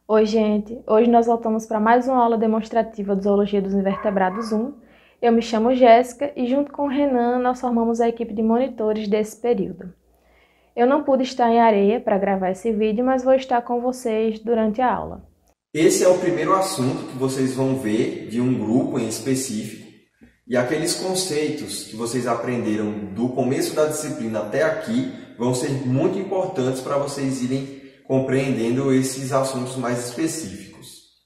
Oi, gente! Hoje nós voltamos para mais uma aula demonstrativa de Zoologia dos Invertebrados 1. Eu me chamo Jéssica e junto com o Renan nós formamos a equipe de monitores desse período. Eu não pude estar em Areia para gravar esse vídeo, mas vou estar com vocês durante a aula. Esse é o primeiro assunto que vocês vão ver de um grupo em específico e aqueles conceitos que vocês aprenderam do começo da disciplina até aqui vão ser muito importantes para vocês irem compreendendo esses assuntos mais específicos.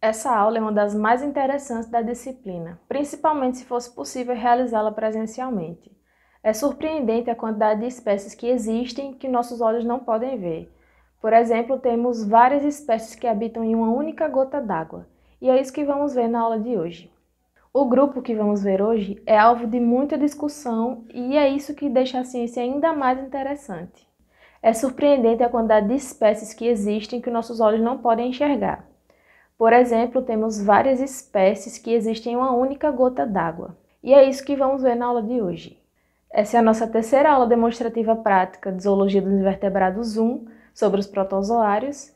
Essa aula é uma das mais interessantes da disciplina, principalmente se fosse possível realizá-la presencialmente. É surpreendente a quantidade de espécies que existem que nossos olhos não podem ver. Por exemplo, temos várias espécies que habitam em uma única gota d'água, e é isso que vamos ver na aula de hoje. O grupo que vamos ver hoje é alvo de muita discussão e é isso que deixa a ciência ainda mais interessante. É surpreendente a quantidade de espécies que existem que nossos olhos não podem enxergar. Por exemplo, temos várias espécies que existem em uma única gota d'água. E é isso que vamos ver na aula de hoje. Essa é a nossa terceira aula demonstrativa prática de Zoologia dos Invertebrados 1 sobre os protozoários.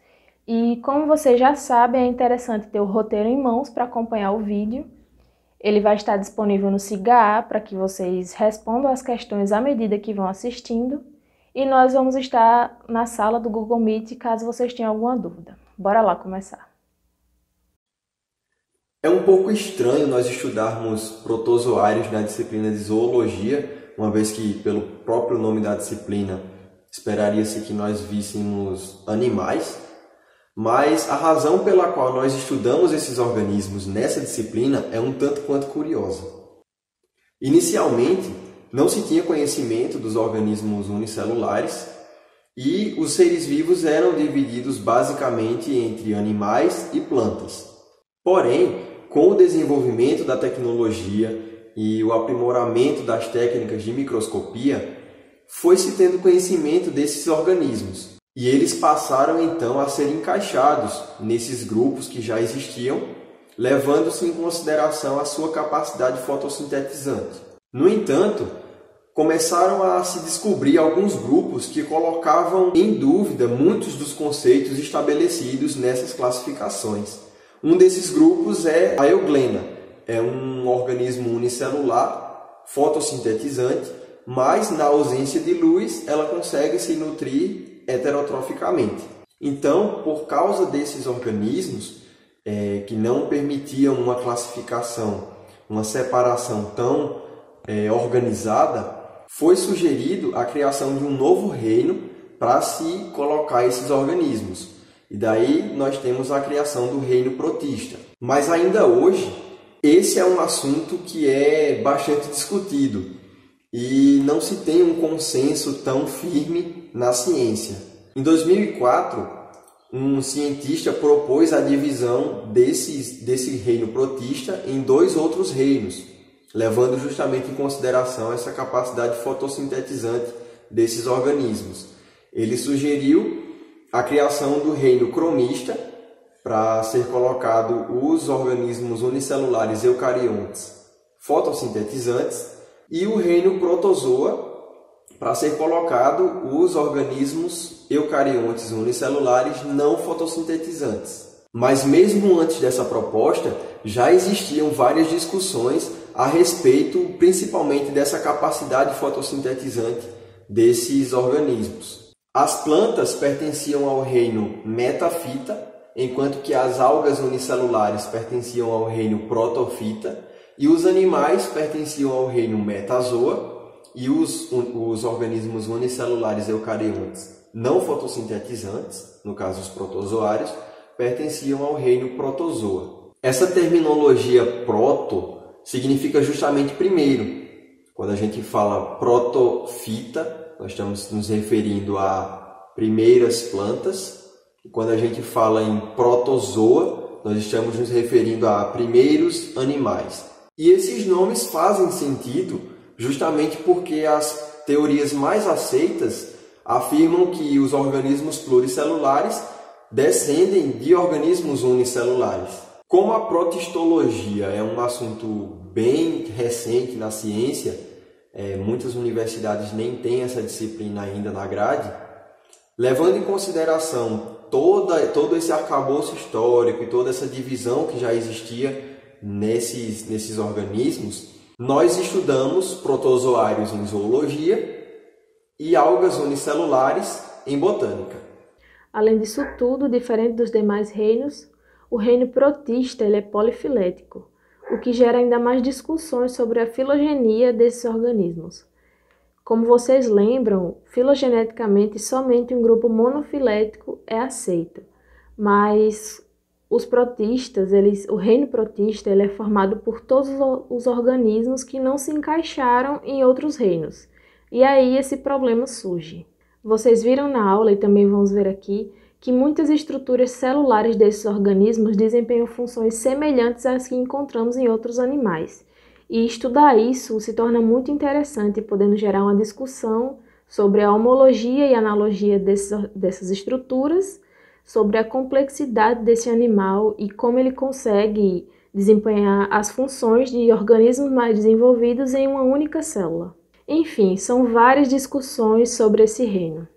E como vocês já sabem, é interessante ter o roteiro em mãos para acompanhar o vídeo. Ele vai estar disponível no SIGA para que vocês respondam as questões à medida que vão assistindo. E nós vamos estar na sala do Google Meet caso vocês tenham alguma dúvida. Bora lá começar. É um pouco estranho nós estudarmos protozoários na disciplina de zoologia, uma vez que, pelo próprio nome da disciplina, esperaria-se que nós víssemos animais, mas a razão pela qual nós estudamos esses organismos nessa disciplina é um tanto quanto curiosa. Inicialmente, não se tinha conhecimento dos organismos unicelulares e os seres vivos eram divididos basicamente entre animais e plantas. Porém, com o desenvolvimento da tecnologia e o aprimoramento das técnicas de microscopia, foi-se tendo conhecimento desses organismos. E eles passaram então a ser encaixados nesses grupos que já existiam, levando-se em consideração a sua capacidade fotossintetizante. No entanto, começaram a se descobrir alguns grupos que colocavam em dúvida muitos dos conceitos estabelecidos nessas classificações. Um desses grupos é a euglena. É um organismo unicelular, fotossintetizante, mas na ausência de luz ela consegue se nutrir heterotroficamente. Então, por causa desses organismos que não permitiam uma classificação, uma separação tão organizada, foi sugerido a criação de um novo reino para se colocar esses organismos. E daí nós temos a criação do reino protista. Mas ainda hoje, esse é um assunto que é bastante discutido e não se tem um consenso tão firme na ciência. Em 2004, um cientista propôs a divisão desse reino protista em dois outros reinos, levando justamente em consideração essa capacidade fotossintetizante desses organismos. Ele sugeriu a criação do reino cromista, para ser colocado os organismos unicelulares eucariontes fotossintetizantes, e o reino protozoa, para ser colocado os organismos eucariontes unicelulares não fotossintetizantes. Mas mesmo antes dessa proposta, já existiam várias discussões a respeito principalmente dessa capacidade fotossintetizante desses organismos. As plantas pertenciam ao reino metafita, enquanto que as algas unicelulares pertenciam ao reino protofita, e os animais pertenciam ao reino metazoa, e os organismos unicelulares eucariontes não fotossintetizantes, no caso os protozoários, pertenciam ao reino protozoa. Essa terminologia proto significa justamente primeiro. Quando a gente fala protofita, nós estamos nos referindo a primeiras plantas. E quando a gente fala em protozoa, nós estamos nos referindo a primeiros animais. E esses nomes fazem sentido justamente porque as teorias mais aceitas afirmam que os organismos pluricelulares descendem de organismos unicelulares. Como a protistologia é um assunto bem recente na ciência, muitas universidades nem têm essa disciplina ainda na grade, levando em consideração todo esse arcabouço histórico e toda essa divisão que já existia nesses organismos, nós estudamos protozoários em zoologia e algas unicelulares em botânica. Além disso tudo, diferente dos demais reinos, o reino protista ele é polifilético, o que gera ainda mais discussões sobre a filogenia desses organismos. Como vocês lembram, filogeneticamente somente um grupo monofilético é aceito, mas os protistas, o reino protista ele é formado por todos os organismos que não se encaixaram em outros reinos, e aí esse problema surge. Vocês viram na aula, e também vamos ver aqui, que muitas estruturas celulares desses organismos desempenham funções semelhantes às que encontramos em outros animais. E estudar isso se torna muito interessante, podendo gerar uma discussão sobre a homologia e analogia dessas estruturas, sobre a complexidade desse animal e como ele consegue desempenhar as funções de organismos mais desenvolvidos em uma única célula. Enfim, são várias discussões sobre esse reino.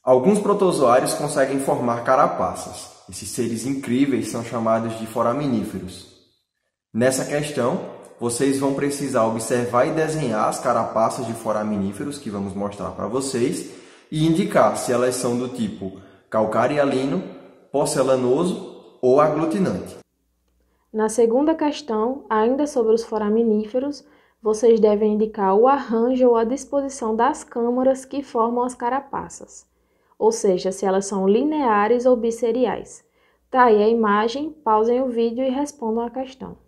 Alguns protozoários conseguem formar carapaças. Esses seres incríveis são chamados de foraminíferos. Nessa questão, vocês vão precisar observar e desenhar as carapaças de foraminíferos que vamos mostrar para vocês e indicar se elas são do tipo calcarialino, porcelanoso ou aglutinante. Na segunda questão, ainda sobre os foraminíferos, vocês devem indicar o arranjo ou a disposição das câmaras que formam as carapaças, ou seja, se elas são lineares ou bisseriais. Tá aí a imagem, pausem o vídeo e respondam a questão.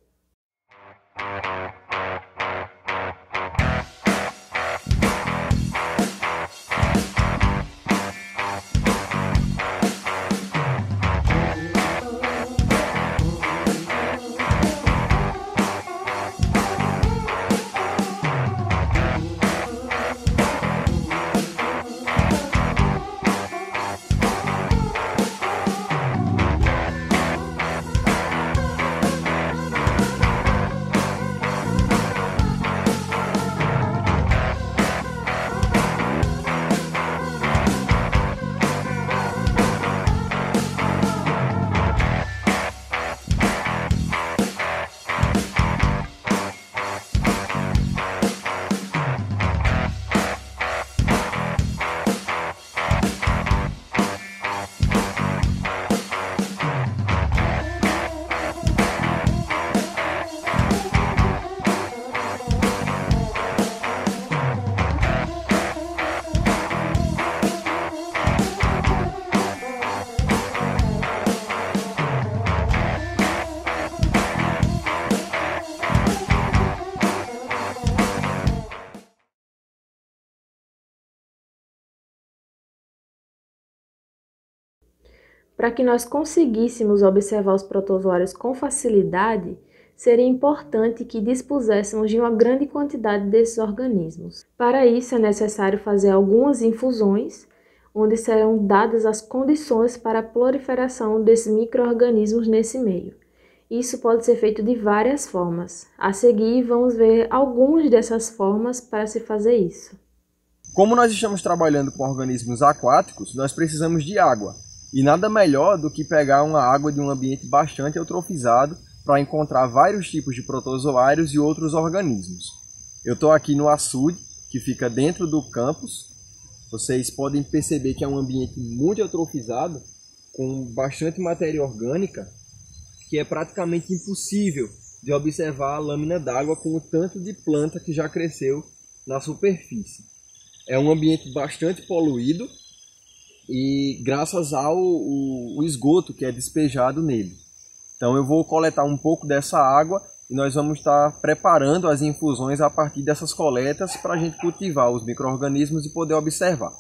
Para que nós conseguíssemos observar os protozoários com facilidade, seria importante que dispuséssemos de uma grande quantidade desses organismos. Para isso, é necessário fazer algumas infusões, onde serão dadas as condições para a proliferação desses micro-organismos nesse meio. Isso pode ser feito de várias formas. A seguir, vamos ver algumas dessas formas para se fazer isso. Como nós estamos trabalhando com organismos aquáticos, nós precisamos de água. E nada melhor do que pegar uma água de um ambiente bastante eutrofizado para encontrar vários tipos de protozoários e outros organismos. Eu estou aqui no açude, que fica dentro do campus. Vocês podem perceber que é um ambiente muito eutrofizado, com bastante matéria orgânica, que é praticamente impossível de observar a lâmina d'água com o tanto de planta que já cresceu na superfície. É um ambiente bastante poluído, e graças ao esgoto que é despejado nele. Então eu vou coletar um pouco dessa água e nós vamos estar preparando as infusões a partir dessas coletas para a gente cultivar os micro-organismos e poder observar.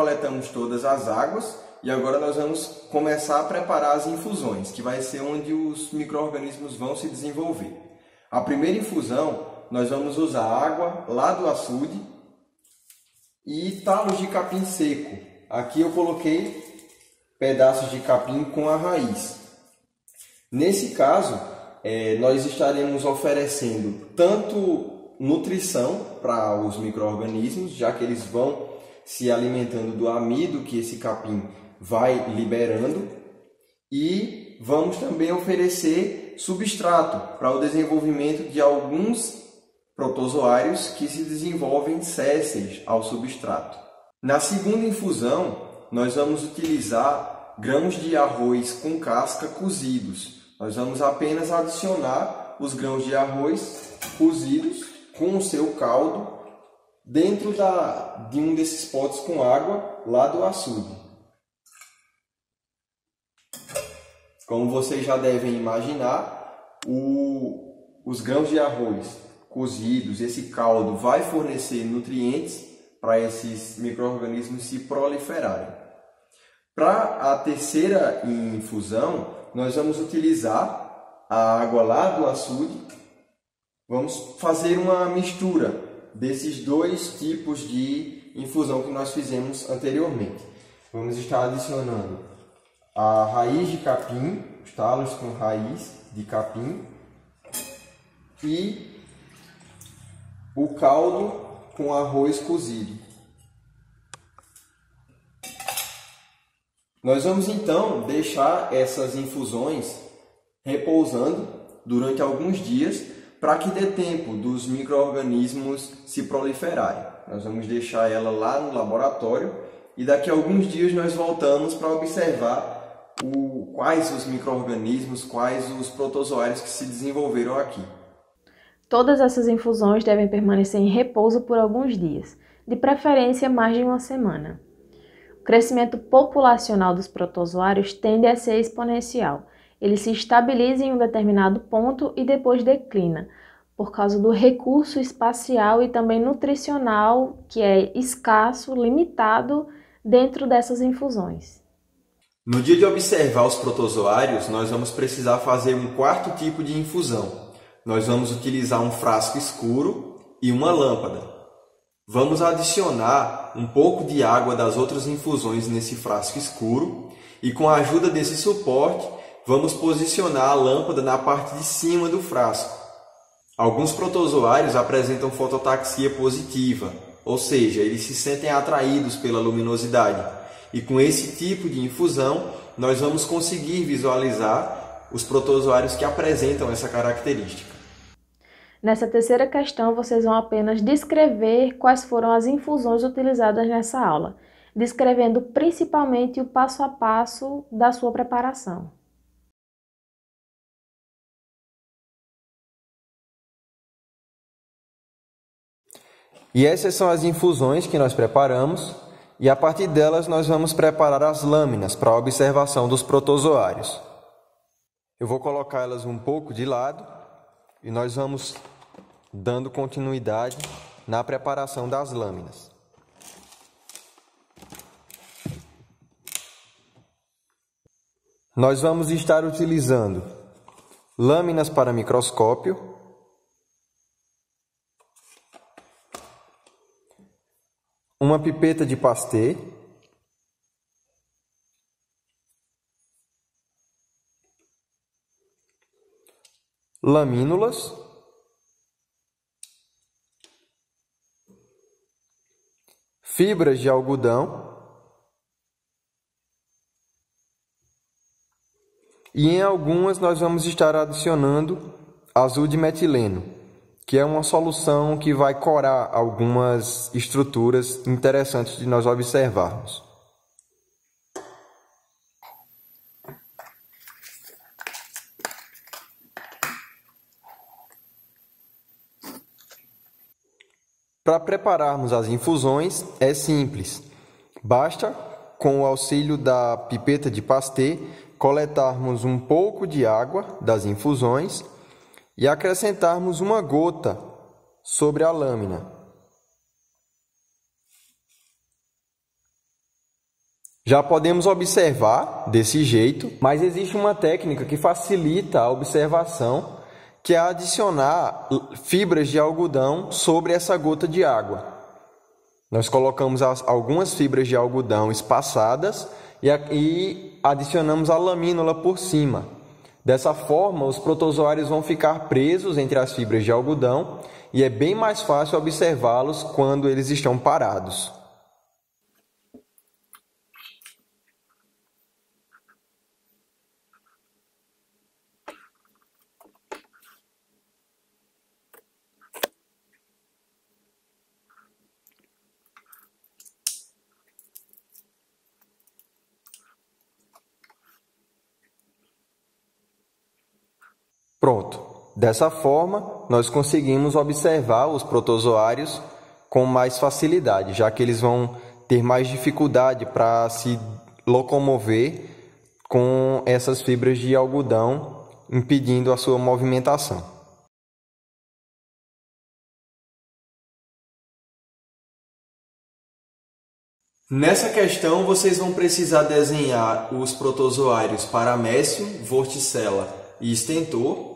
coletamos todas as águas e agora nós vamos começar a preparar as infusões, que vai ser onde os micro-organismos vão se desenvolver. A primeira infusão, nós vamos usar água lá do açude e talos de capim seco. Aqui eu coloquei pedaços de capim com a raiz. Nesse caso, nós estaremos oferecendo tanto nutrição para os micro-organismos, já que eles vão se alimentando do amido que esse capim vai liberando, e vamos também oferecer substrato para o desenvolvimento de alguns protozoários que se desenvolvem sésseis ao substrato. Na segunda infusão, nós vamos utilizar grãos de arroz com casca cozidos. Nós vamos apenas adicionar os grãos de arroz cozidos com o seu caldo dentro de um desses potes com água lá do açude. Como vocês já devem imaginar, os grãos de arroz cozidos, esse caldo vai fornecer nutrientes para esses micro-organismos se proliferarem. Para a terceira infusão, nós vamos utilizar a água lá do açude. Vamos fazer uma mistura desses dois tipos de infusão que nós fizemos anteriormente. Vamos estar adicionando a raiz de capim, os talos com raiz de capim e o caldo com arroz cozido. Nós vamos então deixar essas infusões repousando durante alguns dias para que dê tempo dos micro-organismos se proliferarem. Nós vamos deixar ela lá no laboratório e daqui a alguns dias nós voltamos para observar quais os micro-organismos, quais os protozoários que se desenvolveram aqui. Todas essas infusões devem permanecer em repouso por alguns dias, de preferência mais de uma semana. O crescimento populacional dos protozoários tende a ser exponencial. Ele se estabiliza em um determinado ponto e depois declina, por causa do recurso espacial e também nutricional, que é escasso, limitado dentro dessas infusões. No dia de observar os protozoários, nós vamos precisar fazer um quarto tipo de infusão. Nós vamos utilizar um frasco escuro e uma lâmpada. Vamos adicionar um pouco de água das outras infusões nesse frasco escuro e com a ajuda desse suporte, vamos posicionar a lâmpada na parte de cima do frasco. Alguns protozoários apresentam fototaxia positiva, ou seja, eles se sentem atraídos pela luminosidade. E com esse tipo de infusão, nós vamos conseguir visualizar os protozoários que apresentam essa característica. Nessa terceira questão, vocês vão apenas descrever quais foram as infusões utilizadas nessa aula, descrevendo principalmente o passo a passo da sua preparação. E essas são as infusões que nós preparamos, e a partir delas nós vamos preparar as lâminas para a observação dos protozoários. Eu vou colocar elas um pouco de lado e nós vamos dando continuidade na preparação das lâminas. Nós vamos estar utilizando lâminas para microscópio, uma pipeta de Pasteur, lamínulas, fibras de algodão e em algumas nós vamos estar adicionando azul de metileno, que é uma solução que vai corar algumas estruturas interessantes de nós observarmos. Para prepararmos as infusões é simples. Basta, com o auxílio da pipeta de Pasteur, coletarmos um pouco de água das infusões e acrescentarmos uma gota sobre a lâmina. Já podemos observar desse jeito, mas existe uma técnica que facilita a observação, que é adicionar fibras de algodão sobre essa gota de água. Nós colocamos algumas fibras de algodão espaçadas e adicionamos a lamínula por cima. Dessa forma, os protozoários vão ficar presos entre as fibras de algodão e é bem mais fácil observá-los quando eles estão parados. Pronto. Dessa forma, nós conseguimos observar os protozoários com mais facilidade, já que eles vão ter mais dificuldade para se locomover com essas fibras de algodão, impedindo a sua movimentação. Nessa questão, vocês vão precisar desenhar os protozoários Paramécio, Vorticella e Stentor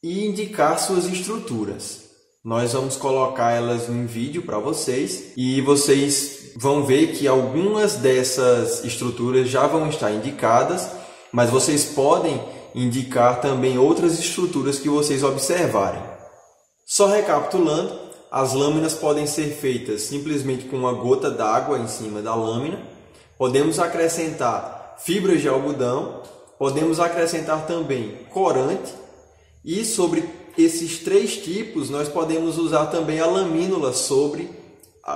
e indicar suas estruturas. Nós vamos colocar elas em vídeo para vocês e vocês vão ver que algumas dessas estruturas já vão estar indicadas, mas vocês podem indicar também outras estruturas que vocês observarem. Só recapitulando, as lâminas podem ser feitas simplesmente com uma gota d'água em cima da lâmina. Podemos acrescentar fibras de algodão, podemos acrescentar também corante e sobre esses três tipos nós podemos usar também a lamínula sobre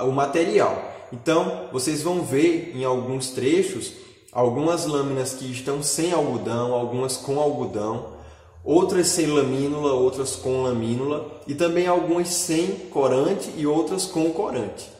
o material. Então vocês vão ver em alguns trechos algumas lâminas que estão sem algodão, algumas com algodão, outras sem lamínula, outras com lamínula e também algumas sem corante e outras com corante.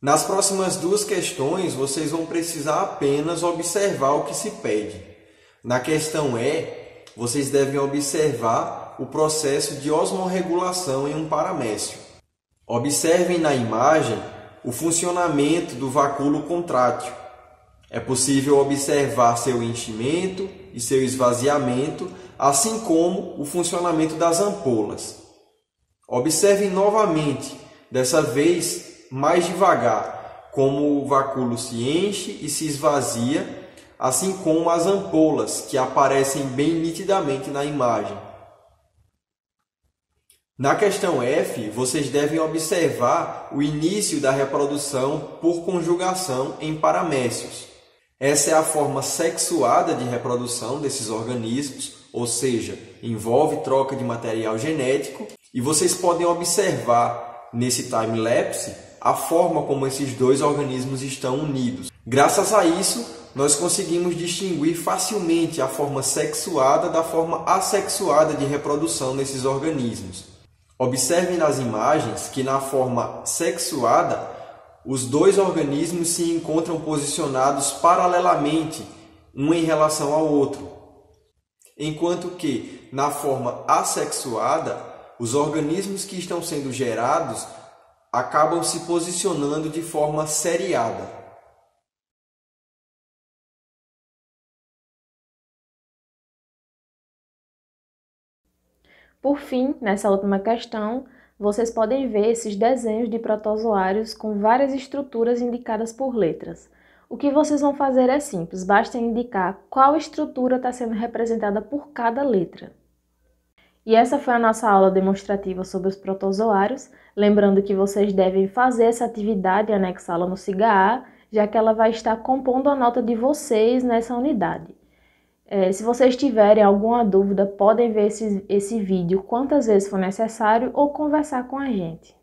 Nas próximas duas questões, vocês vão precisar apenas observar o que se pede. Na questão E, vocês devem observar o processo de osmorregulação em um paramécio. Observem na imagem o funcionamento do vacúolo contrátil. É possível observar seu enchimento e seu esvaziamento, assim como o funcionamento das ampolas. Observem novamente, dessa vez mais devagar, como o vacúolo se enche e se esvazia, assim como as ampolas, que aparecem bem nitidamente na imagem. Na questão F, vocês devem observar o início da reprodução por conjugação em paramécios. Essa é a forma sexuada de reprodução desses organismos, ou seja, envolve troca de material genético, e vocês podem observar nesse time-lapse a forma como esses dois organismos estão unidos. Graças a isso, nós conseguimos distinguir facilmente a forma sexuada da forma assexuada de reprodução desses organismos. Observem nas imagens que na forma sexuada, os dois organismos se encontram posicionados paralelamente, um em relação ao outro, enquanto que na forma assexuada, os organismos que estão sendo gerados acabam se posicionando de forma seriada. Por fim, nessa última questão, vocês podem ver esses desenhos de protozoários com várias estruturas indicadas por letras. O que vocês vão fazer é simples, basta indicar qual estrutura está sendo representada por cada letra. E essa foi a nossa aula demonstrativa sobre os protozoários, lembrando que vocês devem fazer essa atividade e anexá-la no SIGA A, já que ela vai estar compondo a nota de vocês nessa unidade. Se vocês tiverem alguma dúvida, podem ver esse vídeo quantas vezes for necessário ou conversar com a gente.